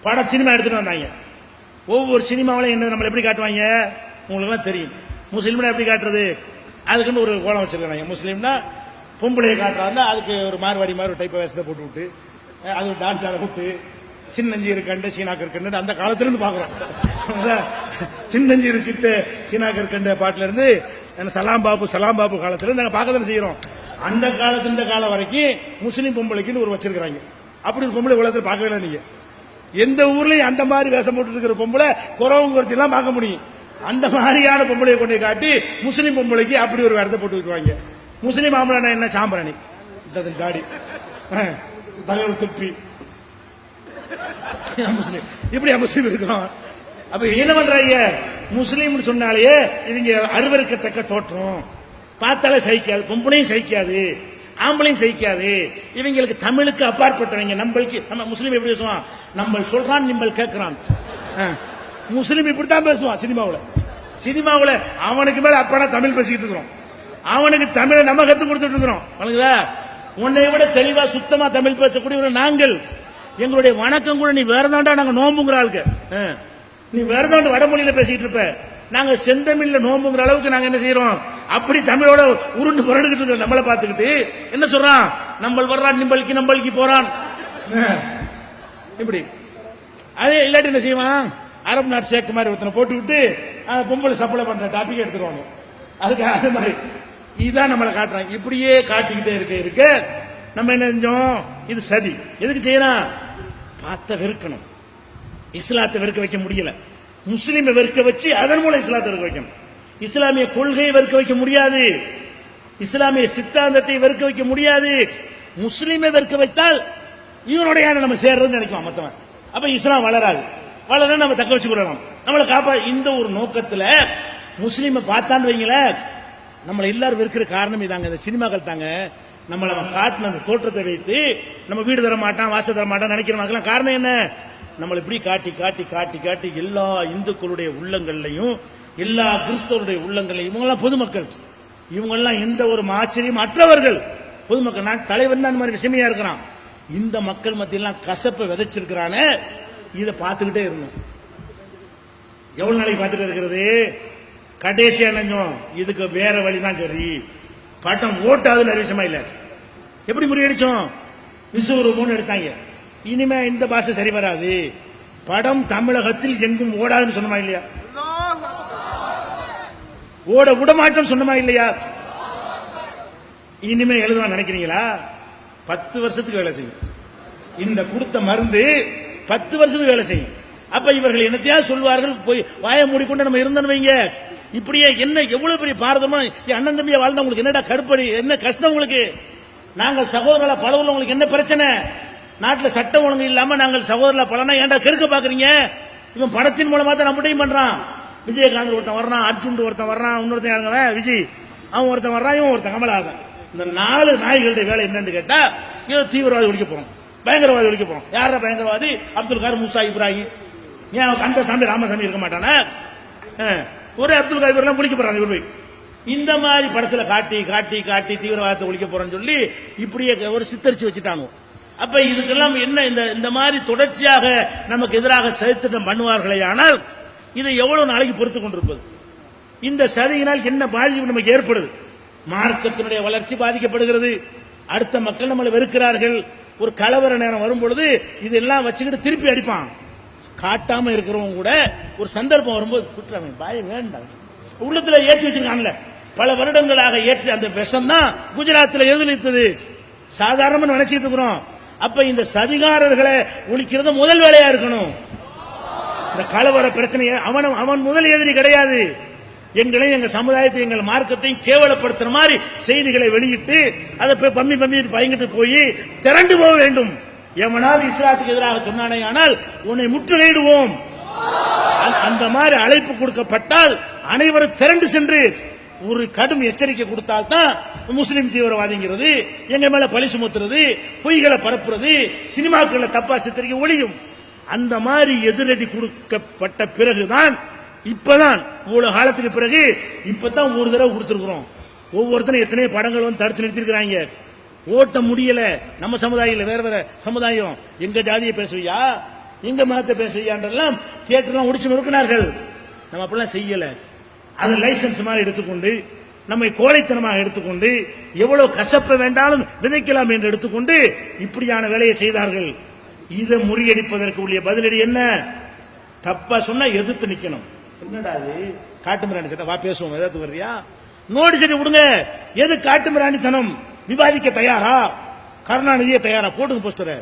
படம் சினிமா எடுத்துட்டு வந்தாங்க. ஒவ்வொரு சினிமாவிலையும் என்ன நம்மளை எப்படி காட்டுவாங்க உங்களுக்குலாம் தெரியும். முஸ்லீம்னா எப்படி காட்டுறது, அதுக்குன்னு ஒரு கோலம் வச்சிருக்காங்க. முஸ்லீம்னா பொம்பளையை காட்டுறாங்க, அதுக்கு ஒரு மார்வாடி மாதிரி ஒரு டைப் வேஷத்தை போட்டு விட்டு அது ஒரு டான்ஸ் ஆட விட்டு சின்னஞ்சீரு கண்டு சீனாக்கர் கண்டு அந்த காலத்திலிருந்து பாக்குறோம். சின்னஞ்சீரு சிட்டு சீனாக்கர் கண்டு பாட்டுல இருந்து சலாம் பாபு காலத்திலிருந்து நாங்க பார்க்கத்தானே செய்யறோம். அந்த காலத்துல இந்த காலம் வரைக்கும் முஸ்லீம் பொம்பளைக்குன்னு ஒரு வச்சிருக்காங்க. அப்படி ஒரு பொம்பளை உலகத்தில் பார்க்கவே நீங்க எந்த ஊர்லயும் அந்த மாதிரி வேஷம் போட்டு இருக்கிற பொம்பளை குறவங்க எல்லாம் பார்க்க முடியும். அந்த மாதிரியான பொம்பளையை கொண்டு காட்டி முஸ்லீம் பொம்பளைக்கு அப்படி ஒரு வேடத்தை போட்டு வைக்குவாங்க. முஸ்லீம் ஆம்பளை என்ன சாம்பிராணி தாடி தலைவர் துப்பி முஸ்லீம் இப்படி முஸ்லீம் இருக்கிறோம். அப்ப என்ன பண்றாங்க, முஸ்லீம் சொன்னாலே இவங்க அருவருக்கத்தக்க தோற்றம், பார்த்தாலே சகிக்காது, பொம்பளையும் சகிக்காது, ஆம்பளையும் சகிக்காது. இவங்களுக்கு தமிழுக்கு அப்பாற்பட்டவங்க. நம்மளுக்கு நம்ம முஸ்லீம் எப்படி பேசுவான், நம்ம சொல்றான் நிம்பல் கேட்கிறான். முஸ்லீம் இப்படித்தான் பேசுவான். சினிமாவுல அவனுக்கு மேல அப்படா தமிழ் பேசிக்கிட்டு இருக்கிறோம். அவனுக்கு தமிழை நம்ம கத்து கொடுத்துட்டு இருக்கிறோம். உன்னை விட தெளிவா சுத்தமா தமிழ் பேசக்கூடிய நாங்கள், எங்களுடைய வணக்கம் கூட நீ வேறதாண்டா நாங்க நோம்புங்கிற ஆளுக்கு, நீ வேறதாண்டு வடமொழியில பேசிட்டு இருப்ப, நாங்க செந்தமிழ்ல நோம்புங்கிற அளவுக்கு நாங்க என்ன செய்யறோம், அப்படி தமிழோட உருண்டு புரண்டுகிட்டு இருக்கோம். நம்மளை பார்த்துக்கிட்டு என்ன சொல்றான், நம்ம வர்றான் நம்பளுக்கு போறான். இப்படி அதே இல்லாட்டி என்ன செய்வான், அரபு நாட்டு சேக்கு மாதிரி ஒருத்தனை போட்டு விட்டு பொம்பளை சப்ளை பண்ற டாபிக் எடுத்துருவாங்க. அதுக்கு அது மாதிரி இதான் நம்மளை காட்டுறாங்க. இப்படியே காட்டிக்கிட்டே இருக்க நம்ம என்ன செஞ்சோம், இது சதி. எதுக்கு செய்யறான், பார்த்த வெறுக்கணும். இஸ்லாத்தை வெறுக்க வைக்க முடியல, முஸ்லீமை வெறுக்க வச்சு அதன் மூலம் இஸ்லாத்தை வெறுக்க வைக்கணும். இஸ்லாமிய கொள்கையை வெறுக்க வைக்க முடியாது, இஸ்லாமிய சித்தாந்தத்தை வெறுக்க வைக்க முடியாது. முஸ்லீமை வெறுக்க வைத்தால் இவனுடைய நம்ம சேர்றதுன்னு நினைக்குவான் மத்தவன். அப்ப இஸ்லாம் வளராது, வளர நம்ம தக்க வச்சு கொள்ளலாம், நம்மளை காப்பா. இந்த ஒரு நோக்கத்துல முஸ்லீமை பார்த்தான்னு வைங்கள, நம்மளை எல்லாரும் வெறுக்கிற காரணம் இதாங்க, இந்த சினிமாக்கள் தாங்க. நம்மளை காட்டின அந்த தோற்றத்தை வைத்து நம்ம வீடு தர மாட்டான், வாச தர மாட்டான் நினைக்கிறவங்க காரணம் என்ன, நம்மளை இப்படி காட்டி காட்டி காட்டி காட்டி எல்லா இந்துக்களுடைய உள்ளங்கள்லையும் எல்லா கிறிஸ்தவருடைய உள்ளங்கள்லையும் இவங்கெல்லாம் பொதுமக்கள், இவங்கெல்லாம் எந்த ஒரு ஆச்சரியம் அற்றவர்கள் பொதுமக்கள். நான் தலைவன் அந்த மாதிரி விஷயமையா இருக்கிறான். இந்த மக்கள் மத்தியெல்லாம் கசப்பை விதைச்சிருக்கிறானே, இதை பார்த்துக்கிட்டே இருந்தோம். எவ்வளவு நாளைக்கு பார்த்துட்டு இருக்கிறது, கடைசியா நினைஞ்சோம் இதுக்கு வேற வழிதான் சரி, பட்டம் ஓட்டாது நிறைய விஷயமா இல்ல. எப்படி முறியடிச்சோம், விசுவரூபம்னு எடுத்தாங்க. இனிமே இந்த பாஷை சரி வராது, படம் தமிழகத்தில் எங்கும் ஓடாதுன்னு சொன்னமா இல்லையா, ஓட விடமாட்டோம் சொன்னமா இல்லையா. இனிமே எழுதுவா நினைக்கிறீங்களா, 10 வருஷத்துக்கு வேலை செய்யும். இந்த கொடுத்த மருந்து 10 வருஷத்துக்கு வேலை செய்யும். அப்ப இவர்கள் என்னத்தையா சொல்வார்கள், போய் வாய மூடிக்கொண்டு நம்ம இருந்தோம் வைங்க. இப்படியே என்ன எவ்வளவு பெரிய பாரதமா அண்ணன் தம்பியா வாழ்ந்த உங்களுக்கு என்னடா கடுப்படி, என்ன கஷ்டம் உங்களுக்கு, நாங்கள் சகோதரர்களா பழகுல உங்களுக்கு என்ன பிரச்சனை, நாட்டில் சட்டம் ஒழுங்கு இல்லாம நாங்கள் சகோதரர்களா பழனா ஏன்டா கெடுக்க பாக்குறீங்க. இவன் படத்தின் மூலமா தான் நம்மகிட்டையும் பண்றான். விஜயகாந்த் ஒருத்தன் வர்றான், அர்ஜுன் ஒருத்தன் வர்றான், இன்னொருத்தன் யாருங்க விஜய், அவன் ஒருத்தன் வர்றான், இவன் ஒருத்தன் கமலஹாசன். இந்த 4 நாய்களுடைய வேலை என்னன்னு கேட்டா, ஏதோ தீவிரவாதி ஒழிக்க போறோம், பயங்கரவாதி ஒழிக்க போறோம். யாரா பயங்கரவாதி, அப்துல் கார் மூசா இப்ராஹிம். ஏன் அந்த சாமி ராமசாமி இருக்க மாட்டானா, ஒரே அப்துல் கார் எல்லாம் ஒழிக்க போறாங்க. இந்த மாதிரி படத்துல காட்டி காட்டி காட்டி தீவிரவாதத்தை ஒழிக்க போறோம்னு சொல்லி இப்படியே ஒரு சித்தரிச்சு வச்சுட்டாங்க. அப்ப இதுக்கெல்லாம் என்ன, இந்த மாதிரி தொடர்ச்சியாக நமக்கு எதிராக சதித்திட்டம் பண்ணுவார்களே, ஆனால் இதை எவ்வளவு நாளைக்கு பொறுத்து கொண்டிருப்பது. இந்த சதியினால் என்ன பாதிப்பு நமக்கு ஏற்படுது, மார்க்கத்தினுடைய வளர்ச்சி பாதிக்கப்படுகிறது, அடுத்த மக்கள் நம்மளை வெறுக்கிறார்கள். ஒரு கலவர நேரம் வரும் பொழுது இதெல்லாம் வச்சுக்கிட்டு திருப்பி அடிப்பான். காட்டாம இருக்கிறவங்க கூட ஒரு சந்தர்ப்பம் வரும்போது குற்றவன் பாய வேண்டாம் உள்ளத்துல ஏற்றி வச்சிருக்காங்கல்ல, பல வருடங்களாக ஏற்றி அந்த விஷம் தான் குஜராத்தில் எதிர்த்தது சாதாரணமா நினைச்சிட்டு இருக்கிறோம். அப்ப இந்த சதிகாரர்களை ஒழிக்கிறது முதல் வேலையா இருக்கணும். இந்த கலவர பிரச்சனையை அவன் முதல் எதிரி கிடையாது. எங்களை எங்க சமுதாயத்தை எங்கள் மார்க்கத்தையும் கேவலப்படுத்துற மாதிரி செய்திகளை வெளியிட்டு அதை போய் பம்மி பயங்கிட்டு போய் திரண்டு போக வேண்டும். எவனால் இஸ்லாத்துக்கு எதிராக சொன்னானே ஆனால் உன்னை முற்றுகையிடுவோம். அந்த மாதிரி அழைப்பு கொடுக்கப்பட்டால் அனைவரும் திரண்டு சென்று ஒரு கடும் எச்சரிக்கை கொடுத்தால் தான் முஸ்லிம் தீவிரவாதிங்கிறது, எங்க மேல பழி சுமத்துறது, பொய்களை பரப்புறது, சினிமாக்களை தப்பா சித்தரிக்க ஒழியும். அந்த மாதிரி எதிரடி கொடுக்கப்பட்ட பிறகுதான், இப்பதான் இவ்வளவு காலத்துக்கு பிறகு இப்பதான் ஒரு தடவை கொடுத்திருக்கிறோம். ஒவ்வொருத்தரும் எத்தனையோ படங்கள் வந்து தடுத்து நிறுத்திருக்கிறாங்க. ஓட்ட முடியல நம்ம சமுதாயம், வேற வேற சமுதாயம். எங்க ஜாதியை பேசுவியா, எங்க மதத்தை பேசுவியான்றெல்லாம் தியேட்டர்லாம் உடிச்சு நொறுக்கினார்கள். நம்ம அப்படிலாம் செய்யல. அதை லைசன்ஸ் மாதிரி எடுத்துக்கொண்டு நம்மை கோழைத்தனமாக எடுத்துக்கொண்டு எவ்வளவு கசப்ப வேண்டாலும் விதைக்கலாம் என்று எடுத்துக்கொண்டு இப்படியான வேலையை செய்தார்கள். இதை முறியடிப்பதற்கு உள்ள பதிலடி என்ன? தப்பா சொன்னா எதிர்த்து நிக்கணும். என்னடா அது காட்டு மிராணி சட்டம், வா பேசுவோம், எதிர்த்து வர்றியா? நோடி சரி விடுங்க. எது காட்டு மிராணித்தனம்? விவாதிக்க தயாரா? கருணாநிதியே தயாரா? போடுங்க போஸ்டரை.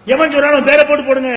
எவன் சொல்றாலும் பேரை போட்டு போடுங்க.